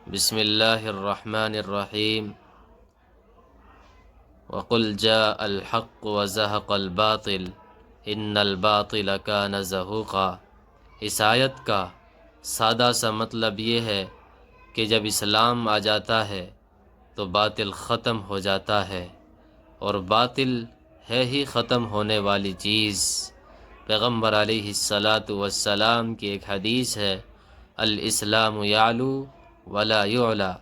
बिस्मिल्लाहिर्रहमानिर्रहीम वक़ुल जाअल हक़्क़ु व ज़हक़ल बातिल इन्नल बातिल कान ज़हूक़ा। इस आयत का सादा सा मतलब ये है कि जब इस्लाम आ जाता है तो बातिल ख़त्म हो जाता है, और बातिल है ही ख़त्म होने वाली चीज़। पैगम्बर अलैहिस्सलातु वस्सलाम की एक हदीस है, अल इस्लामु यालू वला युअला।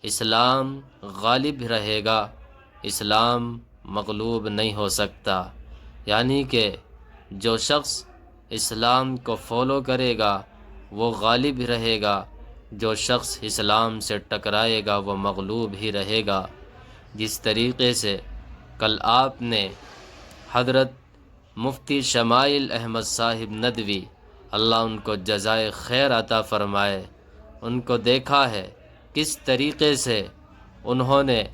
इस्लाम गालिब रहेगा, इस्लाम मग़लूब नहीं हो सकता। यानी कि जो शख्स इस्लाम को फॉलो करेगा वो गालिब रहेगा, जो शख्स इस्लाम से टकराएगा वो मग़लूब ही रहेगा। जिस तरीक़े से कल आपने हज़रत मुफ्ती शमाइल अहमद साहिब नदवी, अल्लाह उनको जज़ाए खैर अता फ़रमाए, उनको देखा है किस तरीक़े से उन्होंने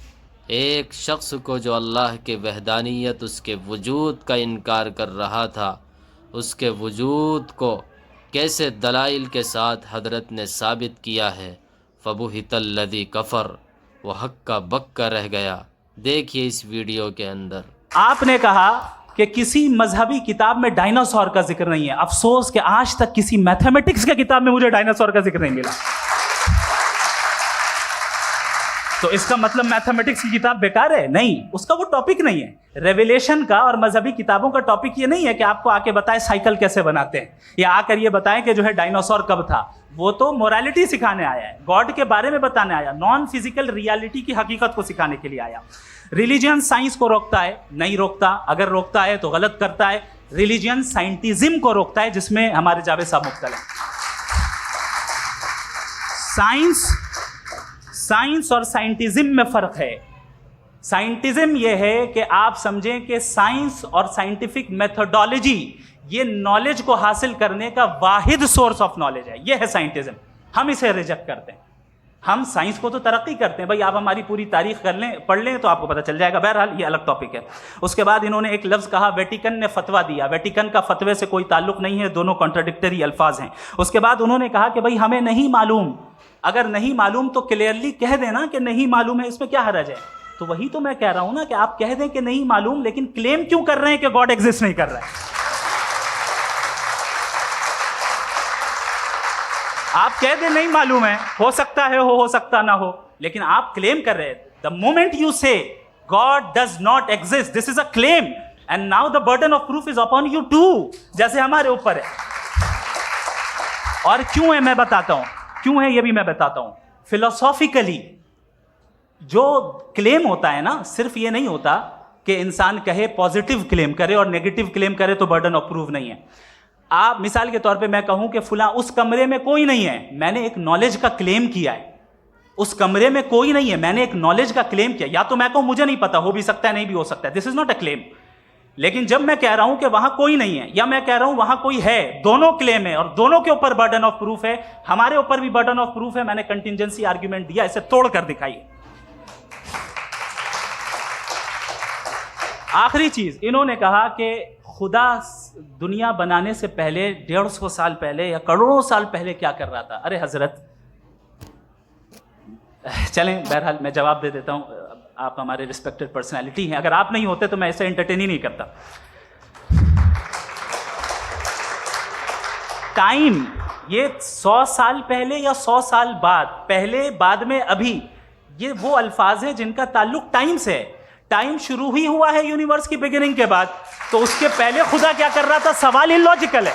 एक शख्स को जो अल्लाह के वहदानियत, उसके वजूद का इनकार कर रहा था, उसके वजूद को कैसे दलाइल के साथ हज़रत ने साबित किया है। फ़बुहितल्लज़ी कफ़र, वो हक्का बक्का रह गया। देखिए इस वीडियो के अंदर। आपने कहा कि किसी मजहबी किताब में डायनासोर का जिक्र नहीं है। अफसोस कि आज तक किसी मैथमेटिक्स के किताब में मुझे डायनासोर का जिक्र नहीं मिला। तो इसका मतलब मैथमेटिक्स की किताब बेकार है? नहीं, उसका वो टॉपिक नहीं है। रेवलेशन का और मजहबी किताबों का टॉपिक ये नहीं है कि आपको आके बताए साइकिल कैसे बनाते हैं, या आकर ये बताएं कि जो है डायनासोर कब था। वो तो मोरालिटी सिखाने आया है, गॉड के बारे में बताने आया, नॉन फिजिकल रियलिटी की हकीकत को सिखाने के लिए आया। रिलीजन साइंस को रोकता है? नहीं रोकता। अगर रोकता है तो गलत करता है। रिलीजन साइंटिज्म को रोकता है, जिसमें हमारे जावेद साहब मुब्तला हैं। साइंस और साइंटिज्म में फ़र्क है। साइंटिज्म ये है कि आप समझें कि साइंस और साइंटिफिक मेथोडोलॉजी ये नॉलेज को हासिल करने का वाहिद सोर्स ऑफ नॉलेज है। ये है साइंटिज्म। हम इसे रिजेक्ट करते हैं। हम साइंस को तो तरक्की करते हैं। भाई आप हमारी पूरी तारीख कर लें, पढ़ लें तो आपको पता चल जाएगा। बहरहाल ये अलग टॉपिक है। उसके बाद इन्होंने एक लफ्ज़ कहा, वेटिकन ने फतवा दिया। वेटिकन का फतवे से कोई ताल्लुक नहीं है, दोनों कॉन्ट्राडिक्टरी अल्फाज हैं। उसके बाद उन्होंने कहा कि भाई हमें नहीं मालूम। अगर नहीं मालूम तो क्लियरली कह देना कि नहीं मालूम है, इसमें क्या हर्ज है? तो वही तो मैं कह रहा हूं ना कि आप कह दें कि नहीं मालूम, लेकिन क्लेम क्यों कर रहे हैं कि गॉड एग्जिस्ट नहीं कर रहा है? आप कह दें नहीं मालूम है, हो सकता है हो सकता ना हो, लेकिन आप क्लेम कर रहे हैं। The moment you say God does not exist, this is a claim, and now the burden of proof is upon you too, जैसे हमारे ऊपर है। और क्यों है मैं बताता हूं, क्यों है ये भी मैं बताता हूं। फिलोसॉफिकली जो क्लेम होता है ना, सिर्फ ये नहीं होता कि इंसान कहे पॉजिटिव क्लेम करे और नेगेटिव क्लेम करे तो बर्डन ऑफ प्रूफ नहीं है। आप मिसाल के तौर पे मैं कहूं कि फुला उस कमरे में कोई नहीं है, मैंने एक नॉलेज का क्लेम किया है। उस कमरे में कोई नहीं है, मैंने एक नॉलेज का क्लेम किया। या तो मैं कहूं मुझे नहीं पता, हो भी सकता है नहीं भी हो सकता है, this is not a claim. लेकिन जब मैं कह रहा हूं कि वहां कोई नहीं है, या मैं कह रहा हूं वहां कोई है, दोनों क्लेम है और दोनों के ऊपर बर्डन ऑफ प्रूफ है। हमारे ऊपर भी बर्डन ऑफ प्रूफ है। मैंने कंटिजेंसी आर्ग्यूमेंट दिया, इसे तोड़कर दिखाइए। आखिरी चीज, इन्होंने कहा कि खुदा दुनिया बनाने से पहले 150 साल पहले या करोड़ों साल पहले क्या कर रहा था। अरे हजरत, चलें बहरहाल मैं जवाब दे देता हूं। आप हमारे रिस्पेक्टेड पर्सनैलिटी हैं, अगर आप नहीं होते तो मैं इसे एंटरटेन ही नहीं करता। टाइम, ये 100 साल पहले या 100 साल बाद, पहले बाद में अभी, ये वो अल्फाज हैं जिनका ताल्लुक टाइम से है। टाइम शुरू ही हुआ है यूनिवर्स की बिगिनिंग के बाद, तो उसके पहले खुदा क्या कर रहा था? सवाल इलॉजिकल है,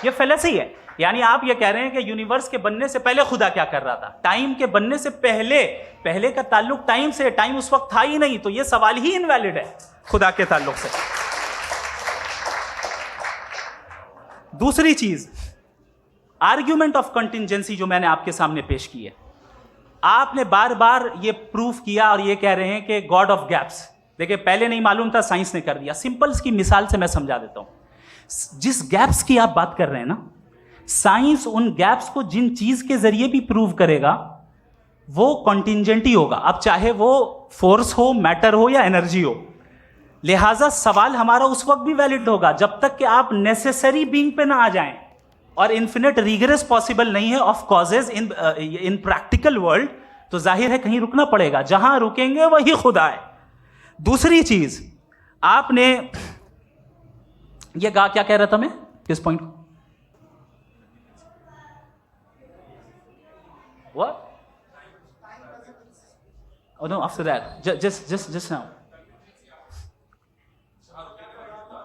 ये फेलेसी है। यानी आप ये कह रहे हैं कि यूनिवर्स के बनने से पहले खुदा क्या कर रहा था? टाइम के बनने से पहले, पहले का ताल्लुक टाइम से, टाइम उस वक्त था ही नहीं, तो ये सवाल ही इनवैलिड है खुदा के ताल्लुक से। दूसरी चीज, आर्ग्यूमेंट ऑफ कंटिजेंसी जो मैंने आपके सामने पेश की है, आपने बार बार ये प्रूफ किया और ये कह रहे हैं कि गॉड ऑफ गैप्स। देखिए पहले नहीं मालूम था, साइंस ने कर दिया। सिंपल की मिसाल से मैं समझा देता हूं। जिस गैप्स की आप बात कर रहे हैं ना, साइंस उन गैप्स को जिन चीज के जरिए भी प्रूव करेगा वो कॉन्टिजेंट ही होगा। अब चाहे वो फोर्स हो, मैटर हो या एनर्जी हो। लिहाजा सवाल हमारा उस वक्त भी वैलिड होगा जब तक कि आप नेसेसरी बीइंग पे ना आ जाएं। और इन्फिनिट रिग्रेस पॉसिबल नहीं है of causes in practical world, तो जाहिर है कहीं रुकना पड़ेगा, जहां रुकेंगे वही खुदा है। दूसरी चीज, आपने ये क्या कह रहा था मैं, किस पॉइंट को? What? Oh no, after that. Just now.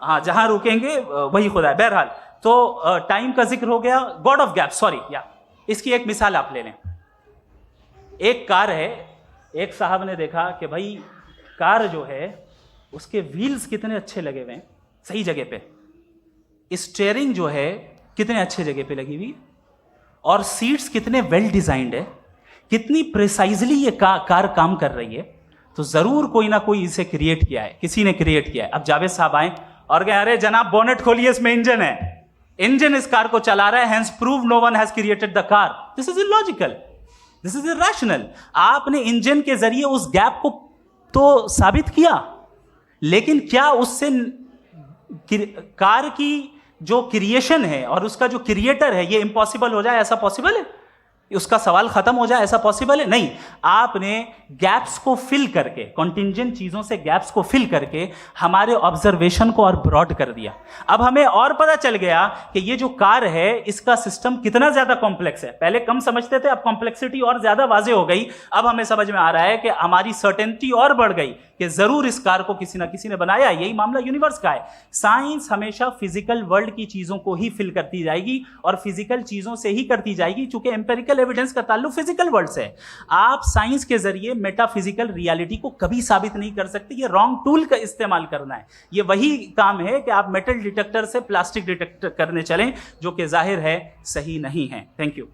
हाँ, जहां रुकेंगे वही खुदा है। बहरहाल, तो टाइम का जिक्र हो गया, गॉड ऑफ गैप, सॉरी या इसकी एक मिसाल आप ले लें। एक कार है, एक साहब ने देखा कि भाई कार जो है उसके व्हील्स कितने अच्छे लगे हुए हैं, सही जगह पे, स्टीयरिंग जो है कितने अच्छे जगह पे लगी हुई, और सीट्स कितने वेल डिजाइंड है, कितनी प्रिसाइजली ये कार काम कर रही है, तो जरूर कोई ना कोई इसे क्रिएट किया है, किसी ने क्रिएट किया है। अब जावेद साहब आए और कहे अरे जनाब बोनेट खोलिए, इसमें इंजन है, इंजन इस कार को चला रहा है, hence prove no one has created the car. This is illogical, this is irrational. आपने इंजन के जरिए उस गैप को तो साबित किया, लेकिन क्या उससे कार की जो क्रिएशन है और उसका जो क्रिएटर है ये इम्पॉसिबल हो जाए, ऐसा पॉसिबल है? उसका सवाल खत्म हो जाए, ऐसा पॉसिबल है? नहीं। आपने गैप्स को फिल करके, कॉन्टिंजेंट चीजों से गैप्स को फिल करके हमारे ऑब्जर्वेशन को और ब्रॉड कर दिया। अब हमें और पता चल गया कि ये जो कार है इसका सिस्टम कितना ज्यादा कॉम्प्लेक्स है। पहले कम समझते थे, अब कॉम्प्लेक्सिटी और ज्यादा वाजे हो गई। अब हमें समझ में आ रहा है कि हमारी सर्टेनिटी और बढ़ गई कि जरूर इस कार को किसी ना किसी ने बनाया। यही मामला यूनिवर्स का है। साइंस हमेशा फिजिकल वर्ल्ड की चीजों को ही फिल करती जाएगी और फिजिकल चीजों से ही करती जाएगी, चूंकि एम्पेरिकल एविडेंस का ताल्लुक फिजिकल वर्ल्ड से है। आप साइंस के जरिए मेटाफिजिकल रियलिटी को कभी साबित नहीं कर सकते। ये रॉन्ग टूल का इस्तेमाल करना है। ये वही काम है कि आप मेटल डिटेक्टर से प्लास्टिक डिटेक्टर करने चलें, जो कि जाहिर है सही नहीं है। Thank you.